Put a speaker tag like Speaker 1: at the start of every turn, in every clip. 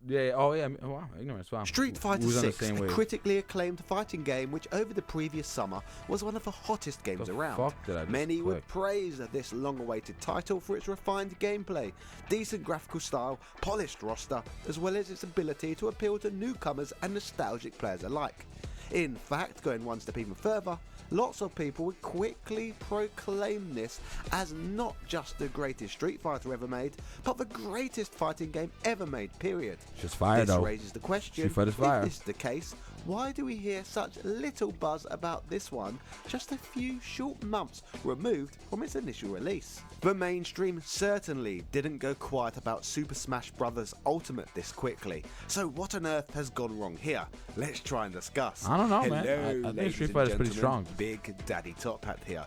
Speaker 1: Yeah. Oh yeah. Wow. Ignorance. Wow.
Speaker 2: Street Fighter
Speaker 1: Who's on the
Speaker 2: 6,
Speaker 1: same
Speaker 2: a
Speaker 1: wave?
Speaker 2: critically acclaimed fighting game which over the previous summer was one of the hottest games around.
Speaker 1: Fuck did I just
Speaker 2: Many would
Speaker 1: click?
Speaker 2: praise this long-awaited title for its refined gameplay, decent graphical style, polished roster, as well as its ability to appeal to newcomers and nostalgic players alike. In fact, going one step even further, lots of people would quickly proclaim this as not just the greatest Street Fighter ever made, but the greatest fighting game ever made, period.
Speaker 1: Just fire
Speaker 2: This
Speaker 1: though.
Speaker 2: raises the question,
Speaker 1: Street Fighter's fire.
Speaker 2: if this is the case, why do we hear such little buzz about this one just a few short months removed from its initial release? The mainstream certainly didn't go quiet about Super Smash Bros. Ultimate this quickly, so what on earth has gone wrong here? Let's try and discuss.
Speaker 1: I don't know,
Speaker 2: Hello,
Speaker 1: man. I think
Speaker 2: ladies
Speaker 1: Street
Speaker 2: and
Speaker 1: Fighter's pretty
Speaker 2: gentlemen.
Speaker 1: strong.
Speaker 2: Big Daddy Top Hat here.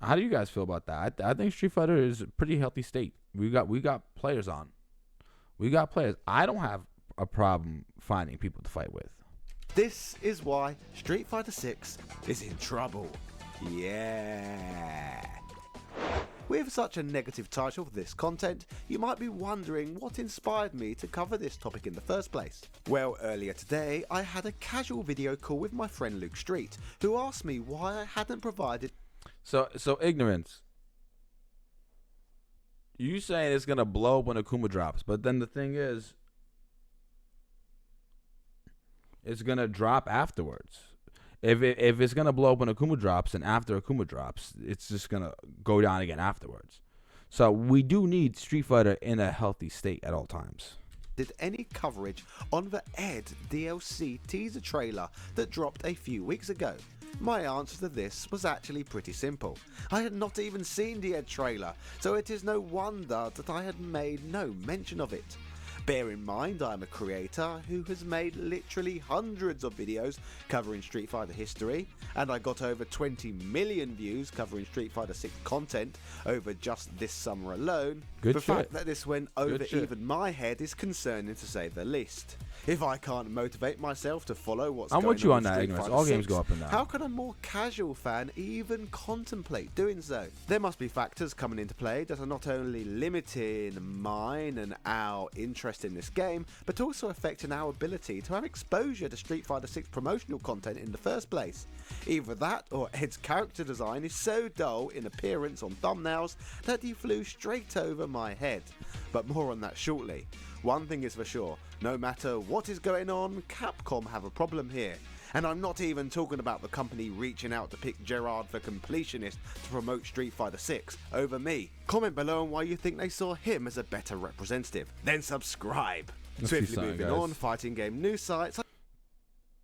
Speaker 1: How do you guys feel about that? I think Street Fighter is a pretty healthy state. We got players on. We got players. I don't have a problem finding people to fight with.
Speaker 2: This is why Street Fighter 6 is in trouble. Yeah. With such a negative title for this content, you might be wondering what inspired me to cover this topic in the first place. Well, earlier today, I had a casual video call with my friend Luke Street, who asked me why I hadn't provided.
Speaker 1: So ignorance. You saying it's gonna blow up when Akuma drops, but then the thing is, it's gonna drop afterwards. If it's gonna blow up when Akuma drops, and after Akuma drops, it's just gonna go down again afterwards. So we do need Street Fighter in a healthy state at all times.
Speaker 2: Did any coverage on the Ed DLC teaser trailer that dropped a few weeks ago? My answer to this was actually pretty simple. I had not even seen the Ed trailer, so it is no wonder that I had made no mention of it. Bear in mind I am a creator who has made literally hundreds of videos covering Street Fighter history, and I got over 20 million views covering Street Fighter 6 content over just this summer alone.
Speaker 1: Good
Speaker 2: the
Speaker 1: shit.
Speaker 2: fact that this went over
Speaker 1: Good shit.
Speaker 2: even my head is concerning to say the least. If I can't motivate myself to follow what's
Speaker 1: I'm
Speaker 2: going
Speaker 1: with you on
Speaker 2: in
Speaker 1: that,
Speaker 2: Street
Speaker 1: Ignorance.
Speaker 2: Fighter
Speaker 1: All games
Speaker 2: 6,
Speaker 1: go up and down.
Speaker 2: how can a more casual fan even contemplate doing so? There must be factors coming into play that are not only limiting mine and our interest in this game, but also affecting our ability to have exposure to Street Fighter 6 promotional content in the first place. Either that, or Ed's character design is so dull in appearance on thumbnails that he flew straight over my head. But more on that shortly. One thing is for sure, no matter what is going on, Capcom have a problem here. And I'm not even talking about the company reaching out to pick Gerard the Completionist to promote Street Fighter 6 over me. Comment below on why you think they saw him as a better representative. Then subscribe.
Speaker 1: Let's see
Speaker 2: Swiftly
Speaker 1: something,
Speaker 2: moving
Speaker 1: guys.
Speaker 2: on, fighting game news sites.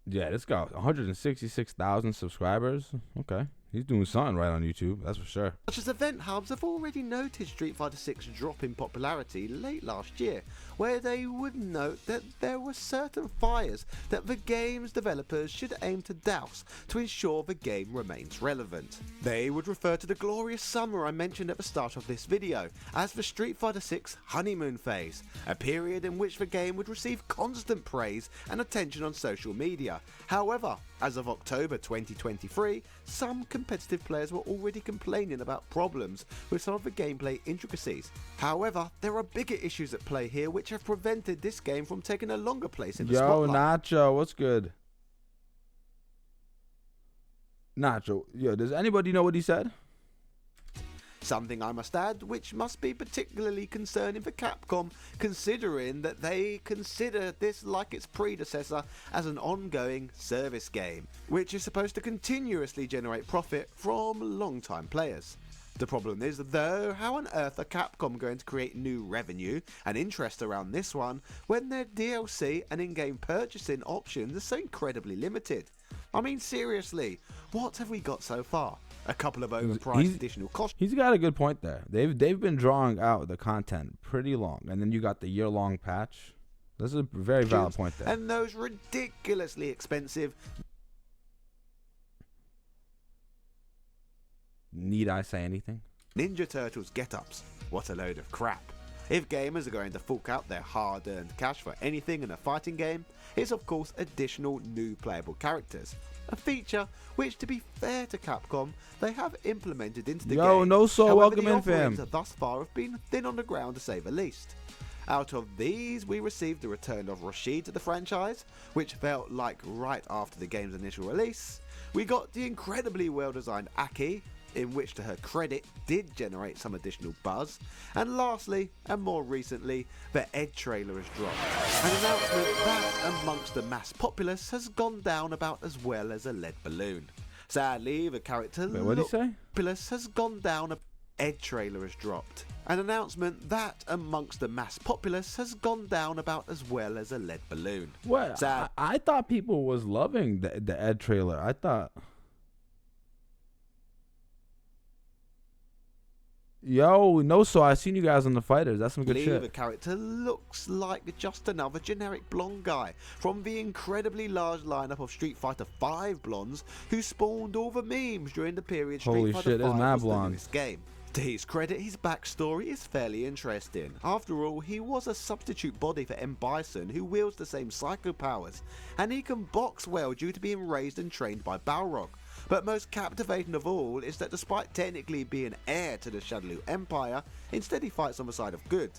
Speaker 1: Yeah, this guy 166,000 subscribers. Okay, he's doing something right on YouTube. That's for sure.
Speaker 2: Such as event hubs have already noted Street Fighter 6 drop in popularity late last year, where they would note that there were certain fires that the game's developers should aim to douse to ensure the game remains relevant. They would refer to the glorious summer I mentioned at the start of this video as the Street Fighter 6 honeymoon phase, a period in which the game would receive constant praise and attention on social media. However, as of October 2023, some competitive players were already complaining about problems with some of the gameplay intricacies. However, there are bigger issues at play here which have prevented this game from taking a longer place in the
Speaker 1: Yo,
Speaker 2: spotlight.
Speaker 1: Nacho, what's good? Nacho, yo, does anybody know what he said?
Speaker 2: Something I must add which must be particularly concerning for Capcom, considering that they consider this, like its predecessor, as an ongoing service game, which is supposed to continuously generate profit from long-time players. The problem is, though, how on earth are Capcom going to create new revenue and interest around this one when their DLC and in-game purchasing options are so incredibly limited? I mean, seriously, what have we got so far? A couple of overpriced additional costs.
Speaker 1: He's got a good point there. They've been drawing out the content pretty long, and then you got the year-long patch. This is a very valid point there.
Speaker 2: And those ridiculously expensive.
Speaker 1: Need I say anything?
Speaker 2: Ninja Turtles get-ups. What a load of crap. If gamers are going to fork out their hard-earned cash for anything in a fighting game, it's of course additional new playable characters. A feature which, to be fair to Capcom, they have implemented into the game.
Speaker 1: Yo, no soul,
Speaker 2: However,
Speaker 1: welcome
Speaker 2: the
Speaker 1: in, fam.
Speaker 2: offerings thus far have been thin on the ground to say the least. Out of these, we received the return of Rashid to the franchise, which felt like right after the game's initial release. We got the incredibly well-designed Aki, in which to her credit did generate some additional buzz. And lastly, and more recently, the Ed trailer has dropped. An announcement that amongst the mass populace has gone down about as well as a lead balloon. Sadly, the character
Speaker 1: Wait, what did he say?
Speaker 2: populace has gone down. Ed trailer has dropped. An announcement that amongst the mass populace has gone down about as well as a lead balloon.
Speaker 1: What? I thought people was loving the Ed trailer. I thought. Yo, no, so I seen you guys on the fighters. That's some good shit.
Speaker 2: The character looks like just another generic blonde guy from the incredibly large lineup of Street Fighter V blondes who spawned all the memes during the period Street Fighter V was the newest game. To his credit, his backstory is fairly interesting. After all, he was a substitute body for M. Bison who wields the same psycho powers, and he can box well due to being raised and trained by Balrog. But most captivating of all is that despite technically being heir to the Shadaloo Empire, instead he fights on the side of good.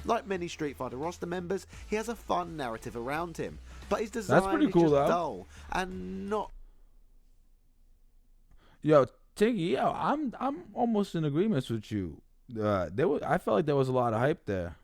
Speaker 2: Like many Street Fighter roster members, he has a fun narrative around him, but his design is just dull and not.
Speaker 1: Yo, Tinky, yo, I'm almost in agreement with you. I felt like there was a lot of hype there.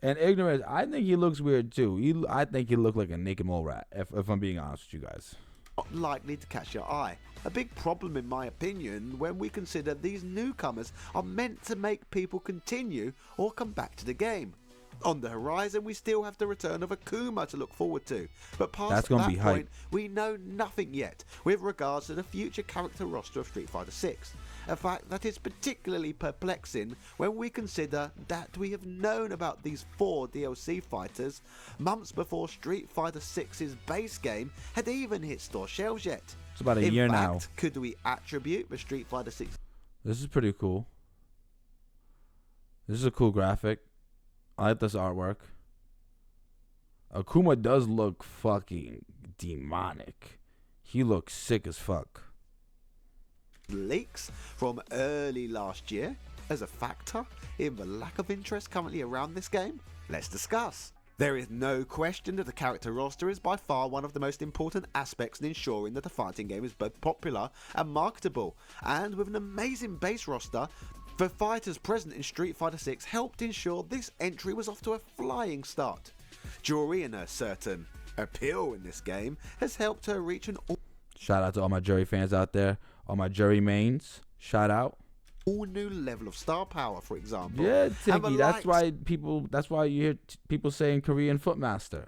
Speaker 1: And ignorance, I think he looks weird too. I think he looked like a naked mole rat, if I'm being honest with you guys.
Speaker 2: Not likely to catch your eye. A big problem in my opinion when we consider these newcomers are meant to make people continue or come back to the game. On the horizon we still have the return of Akuma to look forward to, but past that point we know nothing yet with regards to the future character roster of Street Fighter 6. A fact that is particularly perplexing when we consider that we have known about these 4 DLC fighters months before Street Fighter 6's base game had even hit store shelves yet.
Speaker 1: It's about a year now.
Speaker 2: Could we attribute the Street Fighter 6?
Speaker 1: This is pretty cool. This is a cool graphic. I like this artwork. Akuma does look fucking demonic. He looks sick as fuck.
Speaker 2: Leaks from early last year as a factor in the lack of interest currently around this game? Let's discuss. There is no question that the character roster is by far one of the most important aspects in ensuring that a fighting game is both popular and marketable, and with an amazing base roster, the fighters present in Street Fighter 6 helped ensure this entry was off to a flying start. Jury and her certain appeal in this game has helped her reach an
Speaker 1: shout out to all my Jury fans out there, all my Jury mains. Shout out.
Speaker 2: All new level of star power, for example.
Speaker 1: Yeah, Tinky, that's why you hear people saying Korean Footmaster.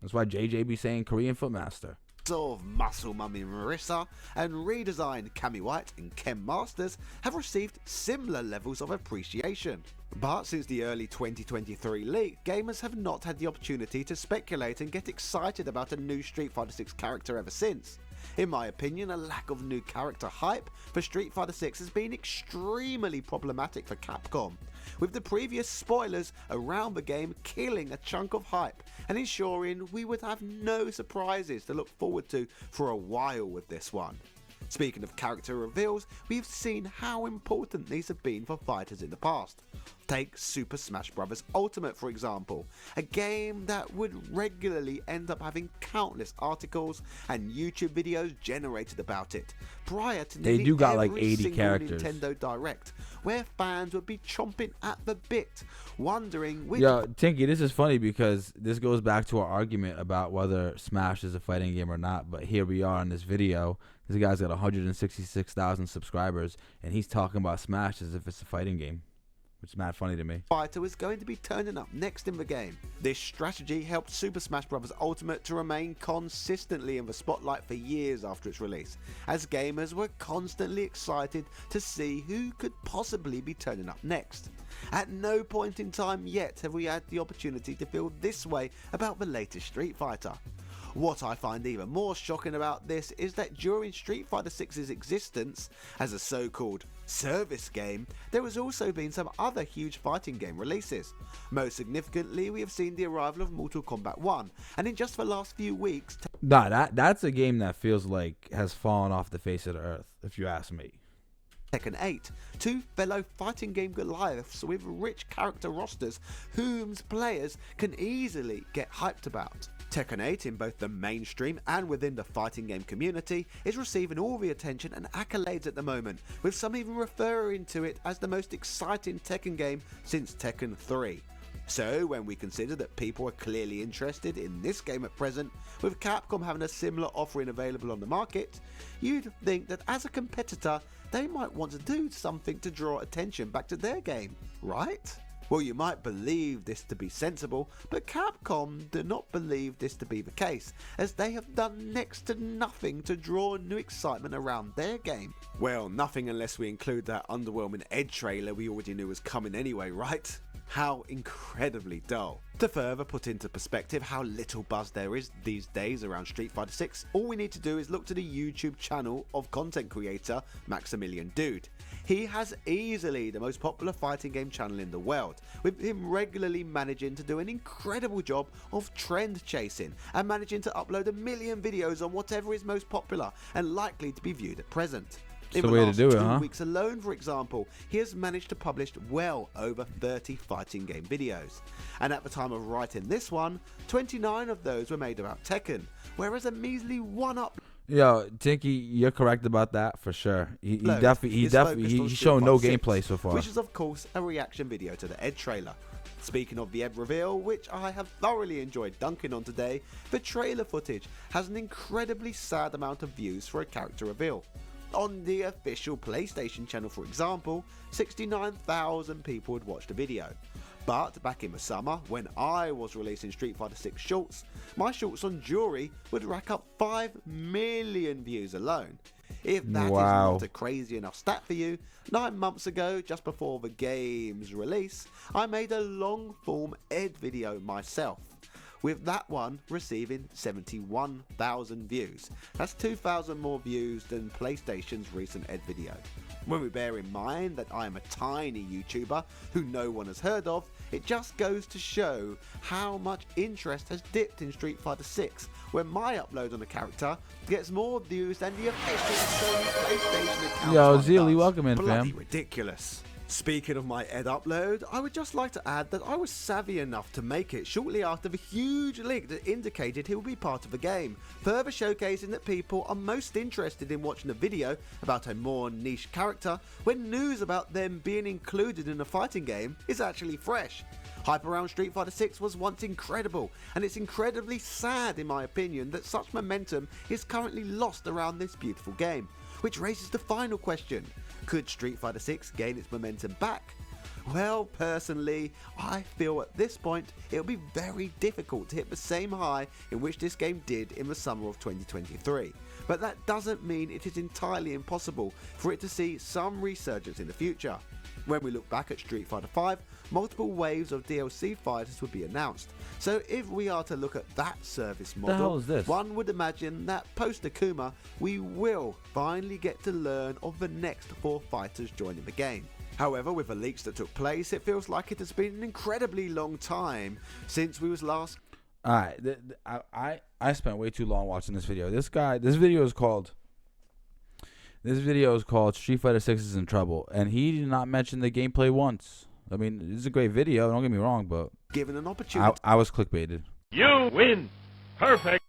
Speaker 1: That's why JJ be saying Korean Footmaster.
Speaker 2: Of Muscle Mummy Marissa and redesigned Cammy White and Ken Masters have received similar levels of appreciation. But since the early 2023 leak, gamers have not had the opportunity to speculate and get excited about a new Street Fighter 6 character ever since. In my opinion, a lack of new character hype for Street Fighter 6 has been extremely problematic for Capcom, with the previous spoilers around the game killing a chunk of hype and ensuring we would have no surprises to look forward to for a while with this one. Speaking of character reveals, we've seen how important these have been for fighters in the past. Take Super Smash Bros. Ultimate for example, a game that would regularly end up having countless articles and YouTube videos generated about it, prior to
Speaker 1: nearly like 80 characters.
Speaker 2: Nintendo Direct, where fans would be chomping at the bit, wondering which...
Speaker 1: Yo, Tinky, this is funny because this goes back to our argument about whether Smash is a fighting game or not, but here we are in this video. This guy's got 166,000 subscribers, and he's talking about Smash as if it's a fighting game, which is mad funny to me.
Speaker 2: Fighter was going to be turning up next in the game. This strategy helped Super Smash Bros. Ultimate to remain consistently in the spotlight for years after its release, as gamers were constantly excited to see who could possibly be turning up next. At no point in time yet have we had the opportunity to feel this way about the latest Street Fighter. What I find even more shocking about this is that during Street Fighter 6's existence as a so-called service game, there has also been some other huge fighting game releases. Most significantly, we have seen the arrival of Mortal Kombat 1, and in just the last few weeks...
Speaker 1: Nah, that's a game that feels like has fallen off the face of the earth, if you ask me.
Speaker 2: Tekken 8, two fellow fighting game Goliaths with rich character rosters whom players can easily get hyped about. Tekken 8, in both the mainstream and within the fighting game community, is receiving all the attention and accolades at the moment, with some even referring to it as the most exciting Tekken game since Tekken 3. So, when we consider that people are clearly interested in this game at present, with Capcom having a similar offering available on the market, you'd think that as a competitor, they might want to do something to draw attention back to their game, right? Well, you might believe this to be sensible, but Capcom do not believe this to be the case, as they have done next to nothing to draw new excitement around their game. Well, nothing unless we include that underwhelming Ed trailer we already knew was coming anyway, right? How incredibly dull. To further put into perspective how little buzz there is these days around Street Fighter 6, all we need to do is look to the YouTube channel of content creator Maximilian Dude. He has easily the most popular fighting game channel in the world, with him regularly managing to do an incredible job of trend chasing and managing to upload 1 million videos on whatever is most popular and likely to be viewed at present. In the last 2 weeks alone, for example, he has managed to publish well over 30 fighting game videos. And at the time of writing this one, 29 of those were made about Tekken, whereas a measly one up.
Speaker 1: Yo, Tinky, you're correct about that for sure. He's shown no gameplay so far.
Speaker 2: Which is of course a reaction video to the Ed trailer. Speaking of the Ed reveal, which I have thoroughly enjoyed dunking on today, the trailer footage has an incredibly sad amount of views for a character reveal. On the official PlayStation channel, for example, 69,000 people had watched the video. But back in the summer, when I was releasing Street Fighter 6 shorts, my shorts on Jury would rack up 5 million views alone. If that is not a crazy enough stat for you, 9 months ago, just before the game's release, I made a long form Ed video myself, with that one receiving 71,000 views. That's 2,000 more views than PlayStation's recent Ed video. When we bear in mind that I am a tiny YouTuber who no one has heard of, it just goes to show how much interest has dipped in Street Fighter 6, where my upload on a character gets more views than the official Sony PlayStation account.
Speaker 1: Yo, Zealy, welcome in,
Speaker 2: Bloody
Speaker 1: fam.
Speaker 2: ridiculous. Speaking of my Ed upload, I would just like to add that I was savvy enough to make it shortly after the huge leak that indicated he will be part of the game, further showcasing that people are most interested in watching a video about a more niche character when news about them being included in a fighting game is actually fresh. Hype around Street Fighter 6 was once incredible, and it's incredibly sad in my opinion that such momentum is currently lost around this beautiful game, which raises the final question. Could Street Fighter 6 gain its momentum back? Well, personally, I feel at this point it will be very difficult to hit the same high in which this game did in the summer of 2023. But that doesn't mean it is entirely impossible for it to see some resurgence in the future. When we look back at Street Fighter V, multiple waves of DLC fighters would be announced. So if we are to look at that service model, one would imagine that post Akuma, we will finally get to learn of the next 4 fighters joining the game. However, with the leaks that took place, it feels like it has been an incredibly long time since we was last.
Speaker 1: Alright, I spent way too long watching this video. This video is called Street Fighter 6 is in Trouble, and he did not mention the gameplay once. I mean, it's a great video, don't get me wrong, but
Speaker 2: given an opportunity,
Speaker 1: I was clickbaited.
Speaker 3: You win. Perfect.